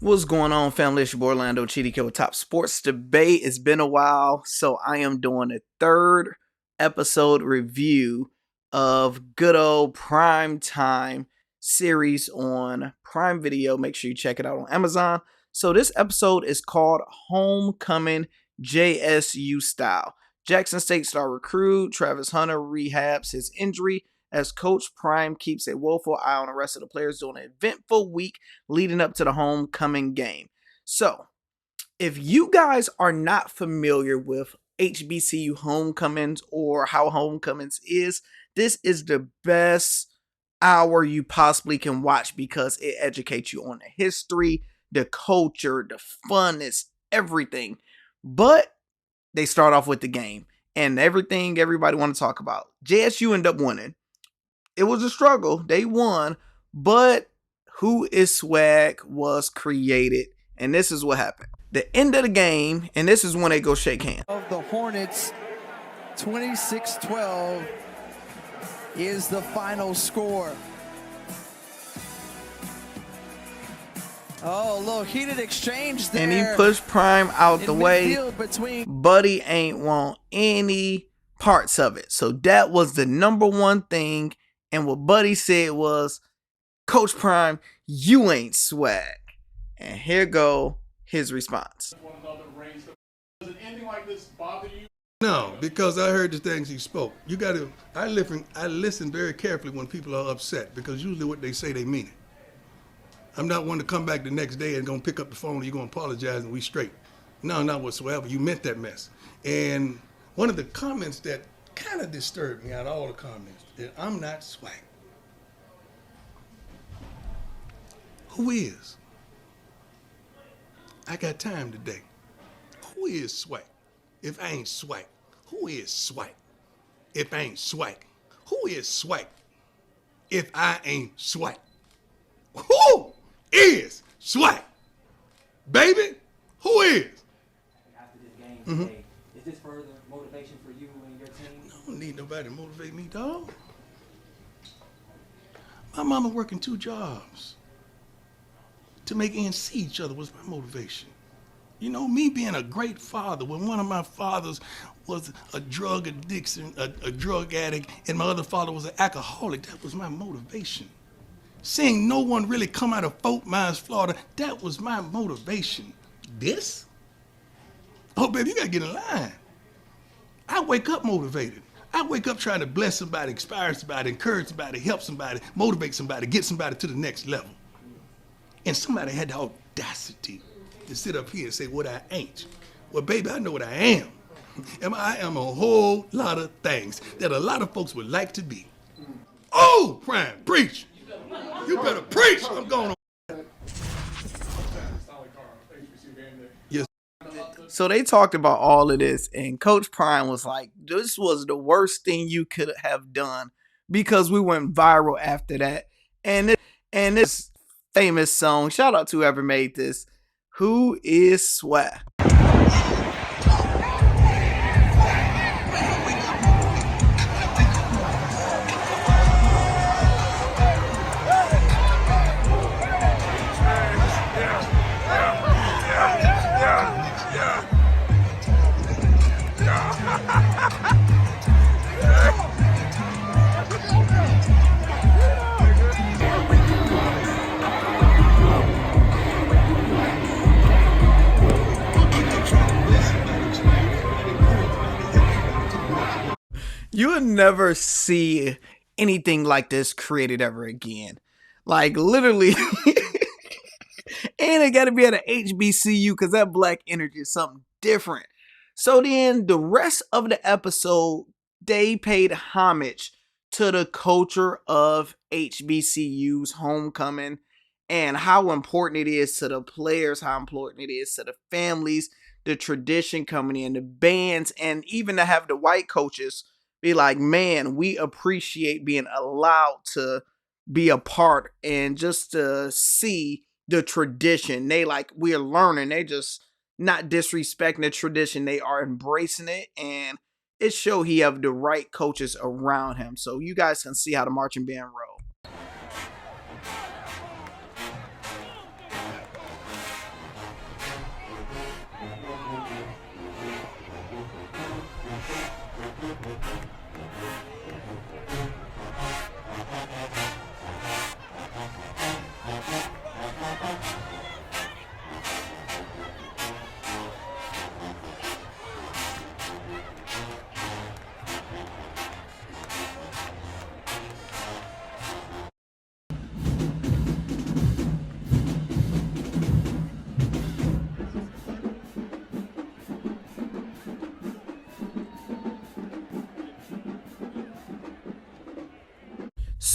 What's going on, family? It's your boy Orlando Chidi with Top Sports Debate. It's been a while, so I am doing a third episode review of good old Prime Time series on Prime Video. Make sure you check it out on Amazon. So this episode is called Homecoming JSU Style. Jackson State star recruit Travis Hunter rehabs his injury as Coach Prime keeps a woeful eye on the rest of the players during an eventful week leading up to the homecoming game. So, if you guys are not familiar with HBCU homecomings or how homecomings is, this is the best hour you possibly can watch because it educates you on the history, the culture, the funness, everything. But they start off with the game and everything everybody want to talk about. JSU ended up winning. It was a struggle. They won, but Who is Swag was created, and this is what happened. The end of the game, and this is when they go shake hands. Of the Hornets, 26-12 is the final score. Oh, a little heated exchange there. And he pushed Prime out the way. Between Buddy ain't want any parts of it. So that was the number one thing. And what Buddy said was, Coach Prime, you ain't swag. And here go his response. Does an ending like this bother you? No, because I heard the things he spoke. I listen very carefully when people are upset because usually what they say, they mean it. I'm not one to come back the next day and gonna pick up the phone and you're gonna apologize and we straight. No, not whatsoever. You meant that mess. And one of the comments that kind of disturbed me out of all the comments, that I'm not swag. Who is? I got time today. Who is swag? If I ain't swag, who is swag? If I ain't swag, who is swag? If I ain't swag, who is swag? Baby, who is? After this game today, is this further motivation for you and your team? I don't need nobody to motivate me, dog. My mama working 2 jobs to make ends see each other was my motivation. You know, me being a great father, when one of my fathers was a drug addiction, a drug addict, and my other father was an alcoholic, that was my motivation. Seeing no one really come out of Fort Myers, Florida, that was my motivation. This? Oh, baby, you gotta get in line. I wake up motivated. I wake up trying to bless somebody, inspire somebody, encourage somebody, help somebody, motivate somebody, get somebody to the next level. And somebody had the audacity to sit up here and say what I ain't. Well, baby, I know what I am. And I am a whole lot of things that a lot of folks would like to be. Oh, Prime, preach. You better preach. I'm going on. Yes. So they talked about all of this, and Coach Prime was like, this was the worst thing you could have done because we went viral after that. And this famous song, shout out to whoever made this, Who is Swag? You would never see anything like this created ever again. Like, literally. And it got to be at an HBCU because that black energy is something different. So then the rest of the episode, they paid homage to the culture of HBCU's homecoming and how important it is to the players, how important it is to the families, the tradition coming in, the bands, and even to have the white coaches be like, man, we appreciate being allowed to be a part and just to see the tradition. They like, we're learning. They just not disrespecting the tradition. They are embracing it. And it showed he have the right coaches around him. So you guys can see how the marching band roll.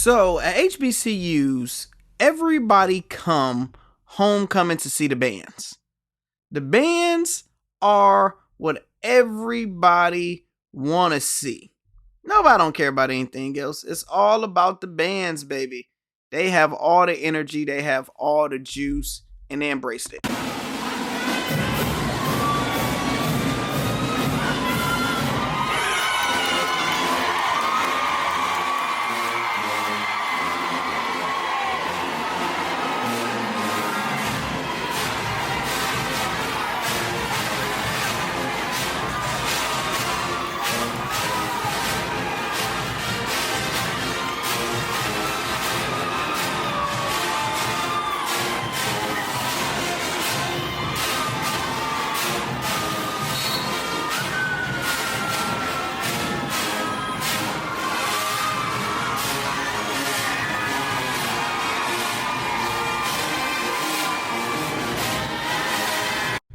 So at HBCUs, everybody come homecoming to see the bands. The bands are what everybody want to see. Nobody don't care about anything else. It's all about the bands, baby. They have all the energy, they have all the juice, and they embraced it.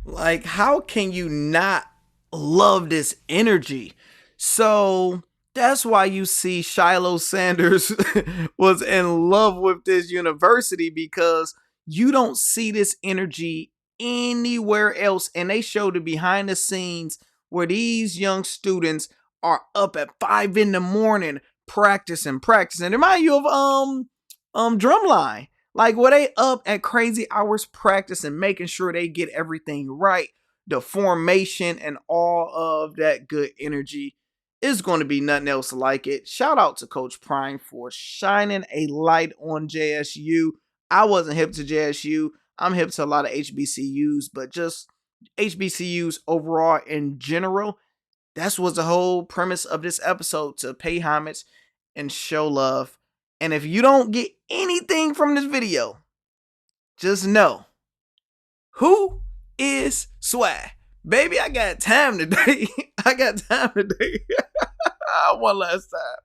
Like, how can you not love this energy? So that's why you see Shiloh Sanders was in love with this university, because you don't see this energy anywhere else. And they show the behind the scenes where these young students are up at 5 a.m. practicing. Remind you of Drumline. Like, where they up at crazy hours practicing, making sure they get everything right. The formation and all of that good energy is going to be nothing else like it. Shout out to Coach Prime for shining a light on JSU. I wasn't hip to JSU. I'm hip to a lot of HBCUs, but just HBCUs overall in general. That was the whole premise of this episode, to pay homage and show love. And if you don't get anything from this video, just know, who is Swag? Baby, I got time today. One last time.